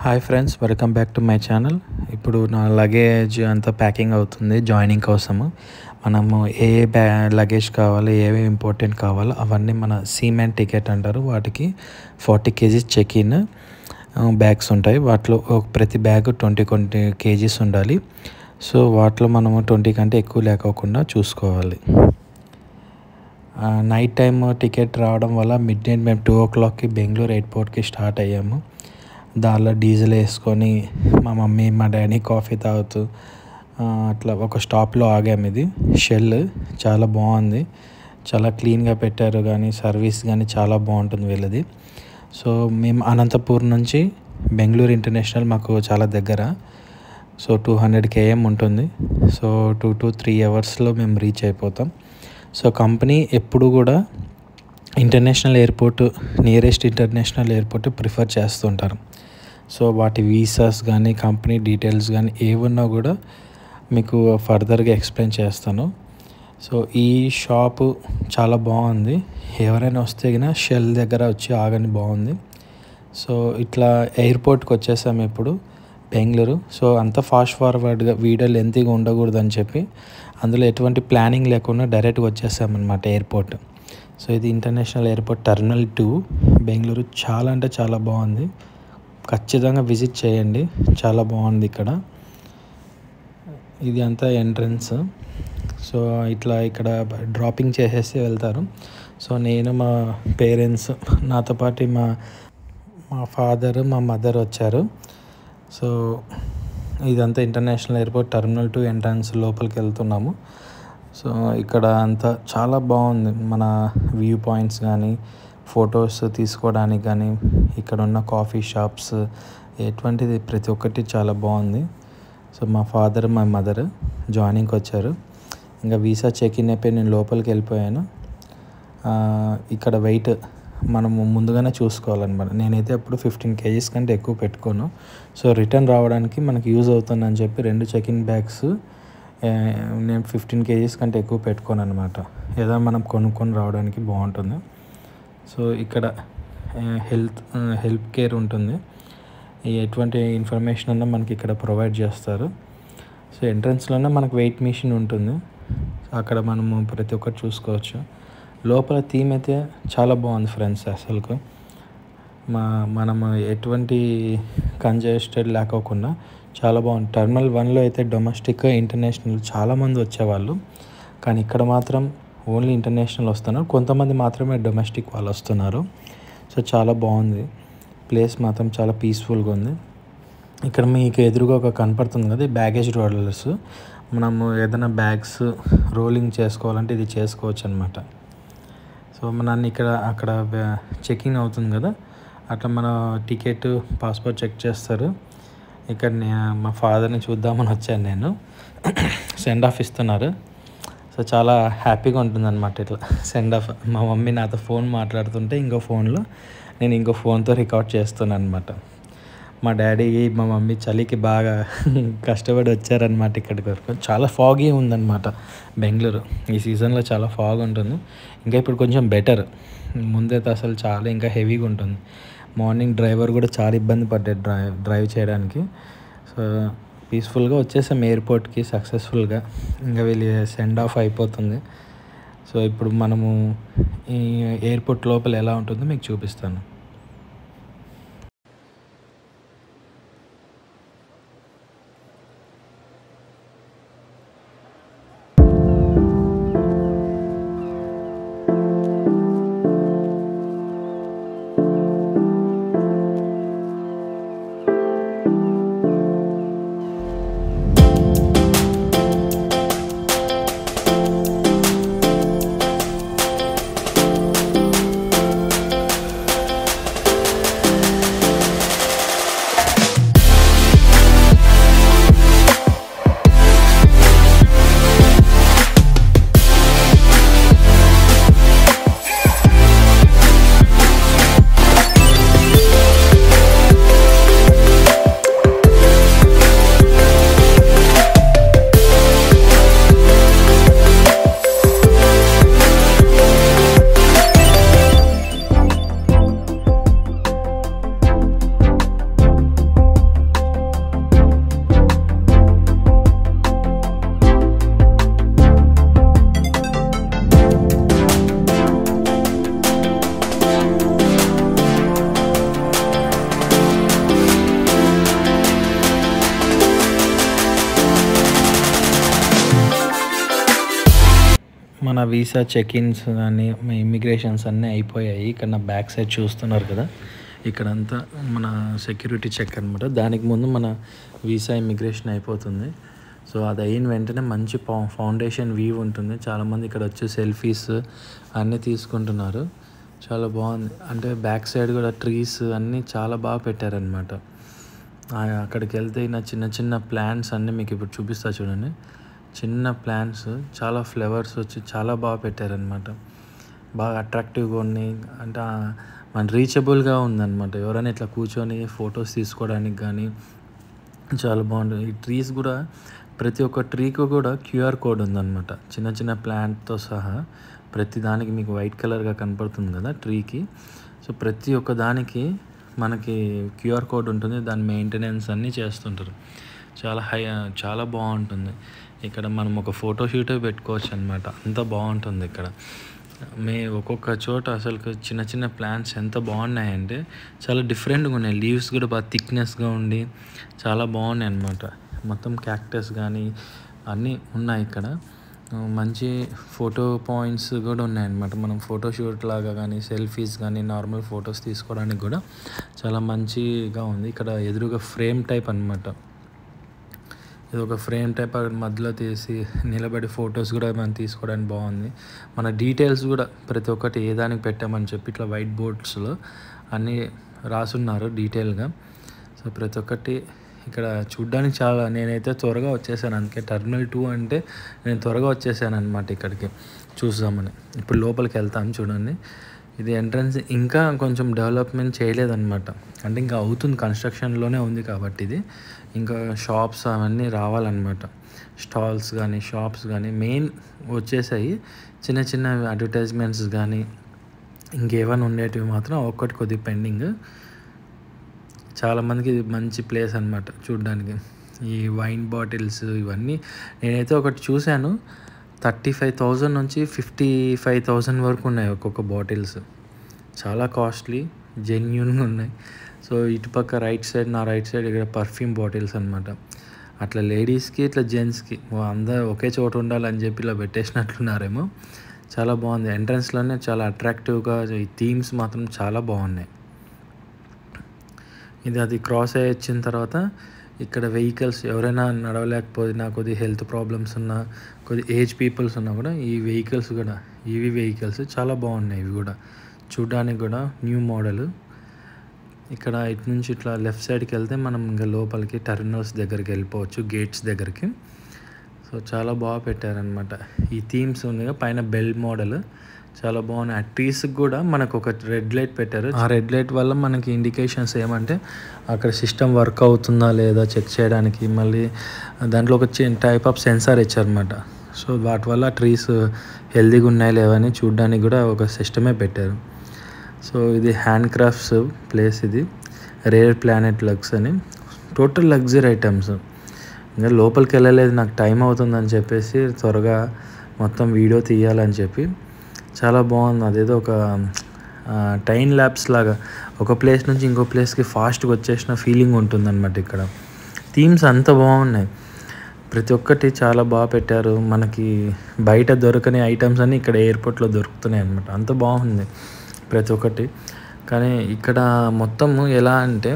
Hi friends, welcome back to my channel. ఇప్పుడు నా luggage అంతా ప్యాకింగ్ అవుతుంది జాయినింగ్ కోసము. మనము లగేజ్ కావాలి, ఏవి ఇంపార్టెంట్ కావాలో అవన్నీ మన సీమెన్ టికెట్ అంటారు. వాటికి 40 kgs చెక్ ఇన్ బ్యాగ్స్ ఉంటాయి. వాటిలో ప్రతి బ్యాగ్ 20 kgs ఉండాలి. సో వాటిలో మనము 20 కంటే ఎక్కువ లేకోకుండా చూసుకోవాలి. నైట్ టైమ్ టికెట్ రావడం వల్ల మిడ్ నైట్ మేము 2 o'clockకి బెంగళూరు ఎయిర్పోర్ట్కి స్టార్ట్ అయ్యాము. దానిలో డీజిల్ వేసుకొని మా మమ్మీ మా డాడీ కాఫీ తాగుతూ అట్లా ఒక స్టాప్లో ఆగాము. ఇది షెల్ చాలా బాగుంది, చాలా క్లీన్గా పెట్టారు, కానీ సర్వీస్ కానీ చాలా బాగుంటుంది వీళ్ళది. సో మేము అనంతపూర్ నుంచి బెంగళూరు ఇంటర్నేషనల్ మాకు చాలా దగ్గర. సో 200 km ఉంటుంది. సో 2 to 3 hours మేము రీచ్ అయిపోతాం. సో కంపెనీ ఎప్పుడు కూడా international airport, nearest international airport prefer చేస్తుంటారు. సో వాటి వీసాస్ కానీ కంపెనీ డీటెయిల్స్ కానీ ఏమన్నా కూడా మీకు ఫర్దర్గా ఎక్స్ప్లెయిన్ చేస్తాను. సో ఈ షాపు చాలా బాగుంది. ఎవరైనా వస్తే కన్నా షెల్ దగ్గర వచ్చి ఆగని, బాగుంది. సో ఇట్లా ఎయిర్పోర్ట్కి వచ్చేసాము ఇప్పుడు బెంగళూరు. సో అంత ఫాస్ట్ ఫార్వర్డ్గా వీడియో లెంతీగా ఉండకూడదని చెప్పి అందులో ఎటువంటి ప్లానింగ్ లేకుండా డైరెక్ట్గా వచ్చేసామన్నమాట ఎయిర్పోర్ట్. సో ఇది ఇంటర్నేషనల్ ఎయిర్పోర్ట్ టెర్మినల్ 2 బెంగళూరు. చాలా అంటే చాలా బాగుంది, ఖచ్చితంగా విజిట్ చేయండి, చాలా బాగుంది ఇక్కడ. ఇది అంతా ఎంట్రన్స్. సో ఇట్లా ఇక్కడ డ్రాపింగ్ చేసేసి వెళ్తారు. సో నేను, మా పేరెంట్స్, నాతో పాటు మా ఫాదర్, మా మదర్ వచ్చారు. సో ఇదంతా ఇంటర్నేషనల్ ఎయిర్పోర్ట్ టెర్మినల్ 2 ఎంట్రన్స్ లోపలికి వెళ్తున్నాము. సో ఇక్కడ అంతా చాలా బాగుంది. మన వ్యూ పాయింట్స్ కానీ, ఫొటోస్ తీసుకోవడానికి కానీ, ఇక్కడ ఉన్న కాఫీ షాప్స్, ఎటువంటిది ప్రతి ఒక్కటి చాలా బాగుంది. సో మా ఫాదర్, మా మదర్ జాయినింగ్కి వచ్చారు. ఇంకా వీసా చెక్ ఇన్ అయిపోయి నేను లోపలికి వెళ్ళిపోయాను. ఇక్కడ వెయిట్ మనము ముందుగానే చూసుకోవాలన్నమాట. నేనైతే అప్పుడు 15 kgs కంటే ఎక్కువ పెట్టుకోను. సో రిటర్న్ రావడానికి మనకి యూజ్ అవుతుందని చెప్పి 2 చెక్-ఇన్ బ్యాగ్స్ నేను 15 kgs కంటే ఎక్కువ పెట్టుకోను అనమాట. ఏదో మనం కొనుక్కొని రావడానికి బాగుంటుంది. సో ఇక్కడ హెల్ప్ కేర్ ఉంటుంది. ఎటువంటి ఇన్ఫర్మేషన్ అన్నా మనకి ఇక్కడ ప్రొవైడ్ చేస్తారు. సో ఎంట్రన్స్లోనే మనకు వెయిట్ మిషన్ ఉంటుంది, అక్కడ మనము ప్రతి ఒక్కటి చూసుకోవచ్చు. లోపల థీమ్ అయితే చాలా బాగుంది ఫ్రెండ్స్. అసలుకు మనము ఎటువంటి కంజెస్టెడ్ లేకోకుండా చాలా బాగుంది. టెర్మినల్ 1లో అయితే డొమెస్టిక్, ఇంటర్నేషనల్ చాలామంది వచ్చేవాళ్ళు, కానీ ఇక్కడ మాత్రం ఓన్లీ ఇంటర్నేషనల్ వస్తున్నారు, కొంతమంది మాత్రమే డొమెస్టిక్ వాళ్ళు వస్తున్నారు. సో చాలా బాగుంది ప్లేస్, మాత్రం చాలా పీస్ఫుల్గా ఉంది. ఇక్కడ మీకు ఎదురుగా ఒక కనపడుతుంది కదా, బ్యాగేజ్ రోలర్స్. మనము ఏదైనా బ్యాగ్స్ రోలింగ్ చేసుకోవాలంటే ఇది చేసుకోవచ్చు అనమాట. సో నన్ను అక్కడ చెకింగ్ అవుతుంది కదా, అట్లా మన టికెట్, పాస్పోర్ట్ చెక్ చేస్తారు. ఇక్కడ మా ఫాదర్ని చూద్దామని వచ్చాను నేను. సెండ్ ఆఫ్ ఇస్తున్నారు. సో చాలా హ్యాపీగా ఉంటుందన్నమాట ఇట్లా సెండ్ ఆఫ్. మా మమ్మీ నాతో ఫోన్ మాట్లాడుతుంటే ఇంకో ఫోన్లో నేను ఇంకో ఫోన్తో రికార్డ్ చేస్తున్నాను అనమాట. మా డాడీ, మా మమ్మీ చలికి బాగా కష్టపడి వచ్చారనమాట ఇక్కడికి వరకు. చాలా ఫాగీ ఉందన్నమాట బెంగళూరు. ఈ సీజన్లో చాలా ఫాగ్ ఉంటుంది. ఇంకా ఇప్పుడు కొంచెం బెటర్, ముందైతే అసలు చాలా ఇంకా హెవీగా ఉంటుంది. మార్నింగ్ డ్రైవర్ కూడా చాలా ఇబ్బంది పడ్డాడు డ్రైవ్ చేయడానికి. సో పీస్ఫుల్గా వచ్చేసాం ఎయిర్పోర్ట్కి సక్సెస్ఫుల్గా. ఇంకా వీళ్ళు సెండ్ ఆఫ్ అయిపోతుంది. సో ఇప్పుడు మనము ఈ ఎయిర్పోర్ట్ లోపల ఎలా ఉంటుందో మీకు చూపిస్తాను. మన వీసా చెక్-ఇన్స్ కానీ ఇమ్మిగ్రేషన్స్ అన్నీ అయిపోయాయి. ఇక్కడ నా బ్యాక్ సైడ్ చూస్తున్నారు కదా, ఇక్కడంతా మన సెక్యూరిటీ చెక్ అనమాట. దానికి ముందు మన వీసా ఇమ్మిగ్రేషన్ అయిపోతుంది. సో అది అయిన వెంటనే మంచి ఫౌండేషన్ వ్యూ ఉంటుంది. చాలామంది ఇక్కడ వచ్చి సెల్ఫీస్ అన్నీ తీసుకుంటున్నారు. చాలా బాగుంది. అంటే బ్యాక్ సైడ్ కూడా ట్రీస్ అన్నీ చాలా బాగా పెట్టారనమాట. అక్కడికి వెళ్తే నా చిన్న చిన్న ప్లాంట్స్ అన్నీ మీకు ఇప్పుడు చూపిస్తా చూడండి. చిన్న ప్లాంట్స్, చాలా ఫ్లవర్స్ వచ్చి చాలా బాగా పెట్టారనమాట. బాగా అట్రాక్టివ్గా ఉన్నాయి. అంటే మన రీచబుల్గా ఉందన్నమాట. ఎవరైనా ఇట్లా కూర్చొని ఫొటోస్ తీసుకోవడానికి కానీ చాలా బాగుంటుంది. ఈ ట్రీస్ కూడా ప్రతి ఒక్క ట్రీకి కూడా QR కోడ్ ఉందన్నమాట. చిన్న చిన్న ప్లాంట్తో సహా ప్రతి దానికి మీకు వైట్ కలర్గా కనపడుతుంది కదా ట్రీకి. సో ప్రతి ఒక్క దానికి మనకి QR కోడ్ ఉంటుంది. దాని మెయింటెనెన్స్ అన్నీ చేస్తుంటారు. చాలా బాగుంటుంది. ఇక్కడ మనం ఒక ఫోటో షూటే పెట్టుకోవచ్చు అనమాట. అంత బాగుంటుంది ఇక్కడ. ఒక్కొక్క చోట అసలు చిన్న చిన్న ప్లాంట్స్ ఎంత బాగున్నాయంటే చాలా డిఫరెంట్గా ఉన్నాయి. లీవ్స్ కూడా బాగా థిక్నెస్గా ఉండి చాలా బాగున్నాయి అన్నమాట. మొత్తం క్యాక్టస్ కానీ అన్నీ ఉన్నాయి ఇక్కడ. మంచి ఫోటో పాయింట్స్ కూడా ఉన్నాయన్నమాట. మనం ఫోటోషూట్ లాగా కానీ సెల్ఫీస్ కానీ నార్మల్ ఫొటోస్ తీసుకోవడానికి కూడా చాలా మంచిగా ఉంది. ఇక్కడ ఎదురుగా ఫ్రేమ్ టైప్ అనమాట. ఇది ఒక ఫ్రేమ్ టైప్ మధ్యలో తీసి నిలబడి ఫొటోస్ కూడా మనం తీసుకోవడానికి బాగుంది. మన డీటెయిల్స్ కూడా ప్రతి ఒక్కటి ఏ దానికి పెట్టామని చెప్పి ఇట్లా వైట్ బోర్డ్స్లో అన్నీ రాసున్నారు డీటెయిల్గా. సో ప్రతి ఒక్కటి ఇక్కడ చూడ్డానికి చాలా, నేనైతే త్వరగా వచ్చేసాను. అందుకే టెర్మినల్ 2 అంటే నేను త్వరగా వచ్చేసాను అనమాట ఇక్కడికి చూద్దామని. ఇప్పుడు లోపలికి వెళ్తాను చూడండి. ఇది ఎంట్రన్స్ ఇంకా కొంచెం డెవలప్మెంట్ చేయలేదన్నమాట. అంటే ఇంకా అవుతుంది, కన్స్ట్రక్షన్లోనే ఉంది కాబట్టి ఇది ఇంకా షాప్స్ అవన్నీ రావాలన్నమాట. స్టాల్స్ కానీ షాప్స్ కానీ మెయిన్ వచ్చేసాయి. చిన్న చిన్న అడ్వర్టైజ్మెంట్స్ కానీ ఇంకేమైనా ఉండేటివి మాత్రం ఒక్కటి కొద్దిగా పెండింగ్. చాలామందికి ఇది మంచి ప్లేస్ అనమాట చూడడానికి. ఈ వైన్ బాటిల్స్ ఇవన్నీ నేనైతే ఒకటి చూశాను. 35,000 నుంచి 55,000 వరకు ఉన్నాయి ఒక్కొక్క బాటిల్స్. చాలా కాస్ట్లీ, జెన్యూన్గా ఉన్నాయి. సో ఇటుపక్క నా రైట్ సైడ్ ఇక్కడ పర్ఫ్యూమ్ బాటిల్స్ అనమాట. అట్లా లేడీస్కి ఇట్లా జెంట్స్కి అందరూ ఒకే చోట ఉండాలని చెప్పి ఇలా పెట్టేసినట్లున్నారేమో. చాలా బాగుంది. ఎంట్రన్స్లోనే చాలా అట్రాక్టివ్గా ఈ థీమ్స్ మాత్రం చాలా బాగున్నాయి. అది క్రాస్ అయ్యి వచ్చిన తర్వాత ఇక్కడ వెహికల్స్ ఎవరైనా నడవలేకపోయినా, కొద్ది హెల్త్ ప్రాబ్లమ్స్ ఉన్నా, కొద్ది ఏజ్ పీపుల్స్ ఉన్నా కూడా ఈ వెహికల్స్ కూడా ఈవీ వెహికల్స్ చాలా బాగున్నాయి. ఇవి కూడా చూడడానికి కూడా న్యూ మోడల్. ఇక్కడ ఇటు నుంచి ఇట్లా లెఫ్ట్ సైడ్కి వెళ్తే మనం ఇంకా లోపలికి టెర్మినల్స్ దగ్గరికి వెళ్ళిపోవచ్చు, గేట్స్ దగ్గరికి. సో చాలా బాగా పెట్టారనమాట. ఈ థీమ్స్ ఉంది పైన బెల్ మోడల్ చాలా బాగున్నాయి. ఆ ట్రీస్కి కూడా మనకు ఒక రెడ్ లైట్ పెట్టారు. ఆ రెడ్ లైట్ వల్ల మనకి ఇండికేషన్స్ ఏమంటే అక్కడ సిస్టమ్ వర్క్ అవుతుందా లేదా చెక్ చేయడానికి. మళ్ళీ దాంట్లో ఒక టైప్ ఆఫ్ సెన్సార్ ఇచ్చారనమాట. సో వాటి వల్ల ట్రీస్ హెల్దీగా ఉన్నాయి లేవని చూడడానికి కూడా ఒక సిస్టమే పెట్టారు. సో ఇది హ్యాండ్ క్రాఫ్ట్స్ ప్లేస్. ఇది రేర్ ప్లానెట్ లగ్స్ అని టోటల్ లగ్జరీ ఐటమ్స్. ఇంకా లోపలికి వెళ్ళలేదు, నాకు టైం అవుతుందని చెప్పేసి త్వరగా మొత్తం వీడియో తీయాలని చెప్పి. చాలా బాగుంది. అదేదో ఒక టైం ల్యాబ్స్ లాగా ఒక ప్లేస్ నుంచి ఇంకో ప్లేస్కి ఫాస్ట్గా వచ్చేసిన ఫీలింగ్ ఉంటుందన్నమాట. ఇక్కడ థీమ్స్ అంత బాగున్నాయి. ప్రతి ఒక్కటి చాలా బాగా పెట్టారు. మనకి బయట దొరకని ఐటమ్స్ అన్నీ ఇక్కడ ఎయిర్పోర్ట్లో దొరుకుతున్నాయి అన్నమాట. అంత బాగుంది ప్రతి ఒక్కటి. కానీ ఇక్కడ మొత్తము ఎలా అంటే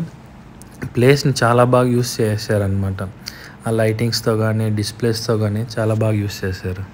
ప్లేస్ని చాలా బాగా యూస్ చేశారనమాట. ఆ లైటింగ్స్తో కానీ డిస్ప్లేస్తో కానీ చాలా బాగా యూస్ చేశారు.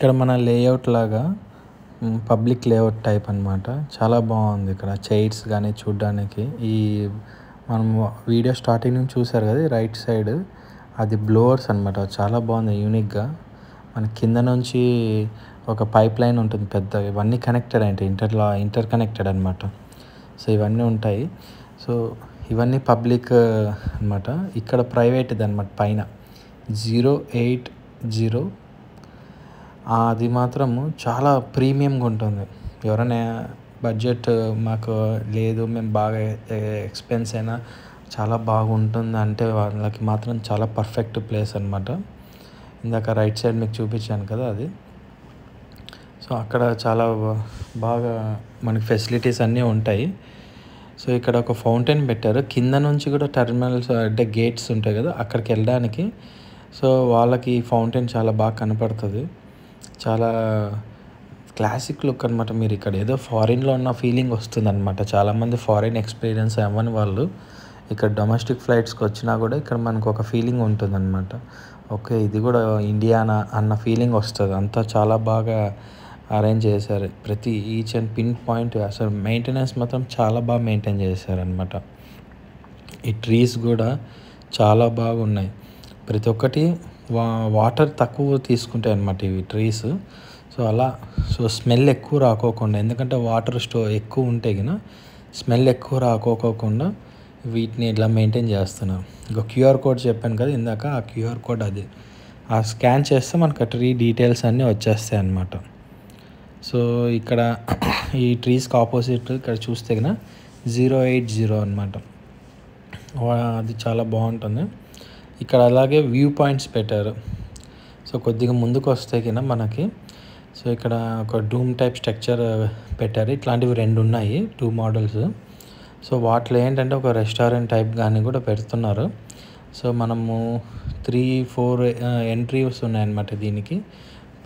ఇక్కడ మన లేఅవుట్ లాగా పబ్లిక్ లేఅవుట్ టైప్ అనమాట. చాలా బాగుంది ఇక్కడ చైర్స్ కానీ చూడ్డానికి. ఈ మనం వీడియో స్టార్టింగ్ నుంచి చూసారు కదా రైట్ సైడ్, అది బ్లోవర్స్ అనమాట. చాలా బాగుంది యూనిక్గా. మన కింద నుంచి ఒక పైప్ లైన్ ఉంటుంది పెద్ద, ఇవన్నీ కనెక్టెడ్ అంటే ఇంటర్ కనెక్టెడ్ అనమాట. సో ఇవన్నీ ఉంటాయి. సో ఇవన్నీ పబ్లిక్ అనమాట. ఇక్కడ ప్రైవేట్ది అనమాట పైన 080. అది మాత్రము చాలా ప్రీమియంగా ఉంటుంది. ఎవరైనా బడ్జెట్ మాకు లేదు, మేము బాగా ఎక్స్పెన్స్ అయినా చాలా బాగుంటుంది అంటే వాళ్ళకి మాత్రం చాలా పర్ఫెక్ట్ ప్లేస్ అనమాట. ఇందాక రైట్ సైడ్ మీకు చూపించాను కదా అది. సో అక్కడ చాలా బాగా మనకి ఫెసిలిటీస్ అన్నీ ఉంటాయి. సో ఇక్కడ ఒక ఫౌంటైన్ పెట్టారు. కింద నుంచి కూడా టెర్మినల్స్ అంటే గేట్స్ ఉంటాయి కదా అక్కడికి వెళ్ళడానికి. సో వాళ్ళకి ఫౌంటైన్ చాలా బాగా కనపడుతుంది. చాలా క్లాసిక్ లుక్ అనమాట. మీరు ఇక్కడ ఏదో ఫారిన్లో ఉన్న ఫీలింగ్ వస్తుంది అనమాట. చాలామంది ఫారిన్ ఎక్స్పీరియన్స్ అవ్వని వాళ్ళు ఇక్కడ డొమెస్టిక్ ఫ్లైట్స్కి వచ్చినా కూడా ఇక్కడ మనకు ఒక ఫీలింగ్ ఉంటుంది అనమాట. ఓకే ఇది కూడా ఇండియానా అన్న ఫీలింగ్ వస్తుంది. అంతా చాలా బాగా అరేంజ్ చేశారు. ప్రతి ఈచ్ అండ్ పిన్ పాయింట్ అసలు మెయింటెనెన్స్ మాత్రం చాలా బాగా మెయింటైన్ చేశారనమాట. ఈ ట్రీస్ కూడా చాలా బాగున్నాయి. ప్రతి ఒక్కటి వాటర్ తక్కువ తీసుకుంటాయి అన్నమాట ఇవి ట్రీస్. సో అలా స్మెల్ ఎక్కువ రాకోకుండా, ఎందుకంటే వాటర్ ఎక్కువ ఉంటే గిన స్మెల్ ఎక్కువ రాకోకుండా వీటిని ఇట్లా మెయింటైన్ చేస్తున్నారు. ఇంకో క్యూఆర్ కోడ్ చెప్పాను కదా ఇందాక, ఆ క్యూఆర్ కోడ్ అది ఆ స్కాన్ చేస్తే మనకు ఆ ట్రీ డీటెయిల్స్ అన్నీ వచ్చేస్తాయి అన్నమాట. సో ఇక్కడ ఈ ట్రీస్కి ఆపోజిట్ ఇక్కడ చూస్తే కన్నా 080 అనమాట. అది చాలా బాగుంటుంది. ఇక్కడ అలాగే వ్యూ పాయింట్స్ పెట్టారు. సో కొద్దిగా ముందుకు వస్తే కింద మనకి సో ఇక్కడ ఒక డూమ్ టైప్ స్ట్రక్చర్ పెట్టారు. ఇట్లాంటివి 2 ఉన్నాయి, 2 మోడల్స్. సో వాటిలో ఏంటంటే ఒక రెస్టారెంట్ టైప్ కానీ కూడా పెడుతున్నారు. సో మనము 3-4 ఎంట్రీస్ ఉన్నాయన్నమాట దీనికి.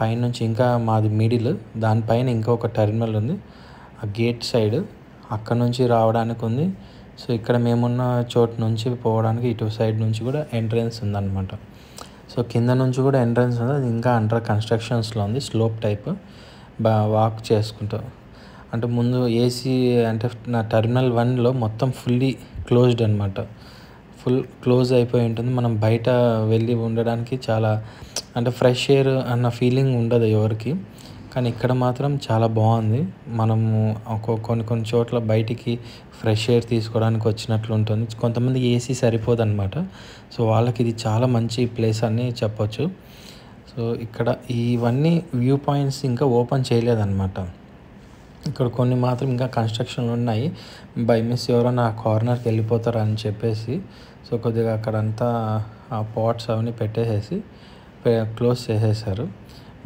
పైనుంచి ఇంకా మాది మిడిల్, దానిపైన ఇంకొక టెర్మినల్ ఉంది ఆ గేట్ సైడ్, అక్కడ నుంచి రావడానికి ఉంది. సో ఇక్కడ మేమున్న చోటు నుంచి పోవడానికి ఇటు సైడ్ నుంచి కూడా ఎంట్రన్స్ ఉందన్నమాట. సో కింద నుంచి కూడా ఎంట్రన్స్ ఉంది, అది ఇంకా అండర్ కన్స్ట్రక్షన్స్లో ఉంది. స్లోప్ టైప్ వాక్ చేసుకుంటూ అంటే ముందు ఏసీ అంటే నా టెర్మినల్ 1లో మొత్తం ఫుల్లీ క్లోజ్డ్ అనమాట. ఫుల్ క్లోజ్ అయిపోయి ఉంటుంది. మనం బయట వెళ్ళి ఉండడానికి చాలా అంటే ఫ్రెష్ ఎయిర్ అన్న ఫీలింగ్ ఉండదు ఎవరికి. కానీ ఇక్కడ మాత్రం చాలా బాగుంది. మనము కొన్ని చోట్ల బయటికి ఫ్రెష్ ఎయిర్ తీసుకోవడానికి వచ్చినట్లు ఉంటుంది. కొంతమంది ఏసీ సరిపోదు అనమాట. సో వాళ్ళకి ఇది చాలా మంచి ప్లేస్ అని చెప్పొచ్చు. సో ఇక్కడ ఇవన్నీ వ్యూ పాయింట్స్ ఇంకా ఓపెన్ చేయలేదన్నమాట. ఇక్కడ కొన్ని మాత్రం ఇంకా కన్స్ట్రక్షన్లు ఉన్నాయి. బై మిస్ ఎవరైనా ఆ కార్నర్కి వెళ్ళిపోతారు అని చెప్పేసి సో కొద్దిగా అక్కడంతా ఆ పాట్స్ అవన్నీ పెట్టేసేసి క్లోజ్ చేసేసారు.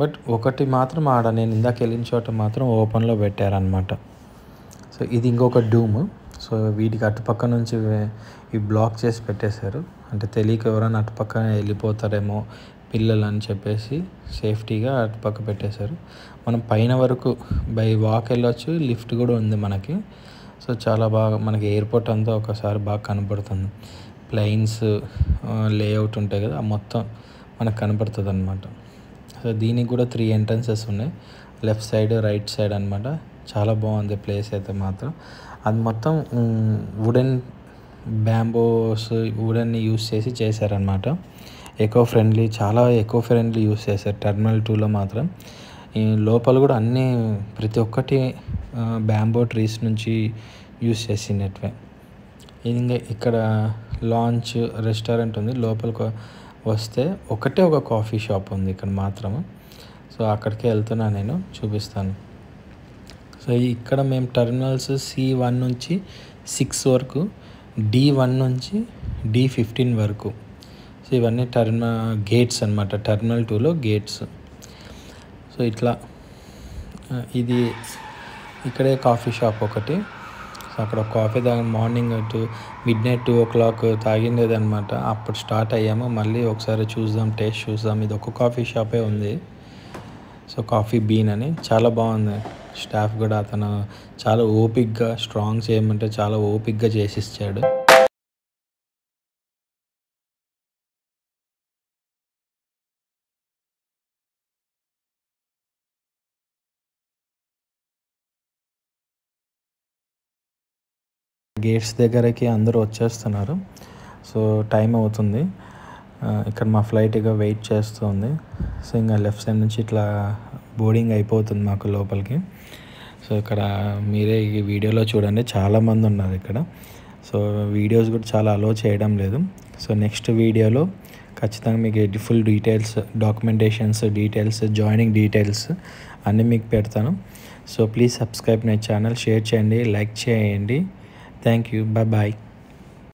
బట్ ఒకటి మాత్రం ఆడ నేను ఇందాక వెళ్ళిన చోట మాత్రం ఓపెన్లో పెట్టారనమాట. సో ఇది ఇంకొక డూమ్. సో వీటికి అటుపక్క నుంచి ఈ బ్లాక్ చేసి పెట్టేశారు. అంటే తెలియక ఎవరైనా అటుపక్క వెళ్ళిపోతారేమో పిల్లలు అని చెప్పేసి సేఫ్టీగా అటుపక్క పెట్టేశారు. మనం పైన వరకు బై వాక్ వెళ్ళొచ్చు, లిఫ్ట్ కూడా ఉంది మనకి. సో చాలా బాగా మనకి ఎయిర్పోర్ట్ అంతా ఒకసారి బాగా కనపడుతుంది. ప్లెయిన్స్ లేఅవుట్ ఉంటాయి కదా మొత్తం మనకు కనపడుతుంది అనమాట. సో దీనికి కూడా 3 ఎంట్రన్సెస్ ఉన్నాయి, లెఫ్ట్ సైడ్ రైట్ సైడ్ అనమాట. చాలా బాగుంది ప్లేస్ అయితే మాత్రం. అది మొత్తం వుడెన్ని యూస్ చేసి చేశారనమాట. చాలా ఎకో ఫ్రెండ్లీ యూస్ చేశారు టెర్మినల్ 2లో మాత్రం. ఈ లోపల కూడా అన్నీ ప్రతి ఒక్కటి బ్యాంబో ట్రీస్ నుంచి యూస్ చేసినట్వే. ఇంకా ఇక్కడ లాంచ్ రెస్టారెంట్ ఉంది. లోపలికి వస్తే ఒకటే ఒక కాఫీ షాప్ ఉంది ఇక్కడ మాత్రం. సో అక్కడికే వెళ్తున్నా, నేను చూపిస్తాను. సో ఇక్కడ మేము టెర్మినల్స్ C1 నుంచి 6 వరకు, D1 నుంచి D15 వరకు. సో ఇవన్నీ గేట్స్ అనమాట, టెర్మినల్ 2లో గేట్స్. సో ఇట్లా ఇది ఇక్కడే కాఫీ షాప్ ఒకటి. సో అక్కడ కాఫీ మార్నింగ్ మిడ్నైట్ 2 o'clock తాగిండేది అనమాట. అప్పుడు స్టార్ట్ అయ్యాము. మళ్ళీ ఒకసారి టేస్ట్ చూద్దాం. ఇది ఒక కాఫీ షాపే ఉంది. సో కాఫీ బీన్ అని చాలా బాగుంది. స్టాఫ్ కూడా అతను చాలా ఓపిక్గా, స్ట్రాంగ్ చేయమంటే చాలా ఓపిక్గా చేసిచ్చాడు. గేట్స్ దగ్గరకి అందరూ వచ్చేస్తున్నారు. సో టైం అవుతుంది. ఇక్కడ మా ఫ్లైట్ ఇక వెయిట్ చేస్తుంది. సో ఇంకా లెఫ్ట్ సైడ్ నుంచి ఇట్లా బోర్డింగ్ అయిపోతుంది మాకు లోపలికి. సో ఇక్కడ మీరే ఈ వీడియోలో చూడండి, చాలామంది ఉన్నారు ఇక్కడ. సో వీడియోస్ కూడా చాలా అలో చేయడం లేదు. సో నెక్స్ట్ వీడియోలో ఖచ్చితంగా మీకు full details, documentations details, joining details అన్నీ మీకు పెడతాను. So please subscribe my channel, share చేయండి, లైక్ చేయండి. Thank you. బాయ్.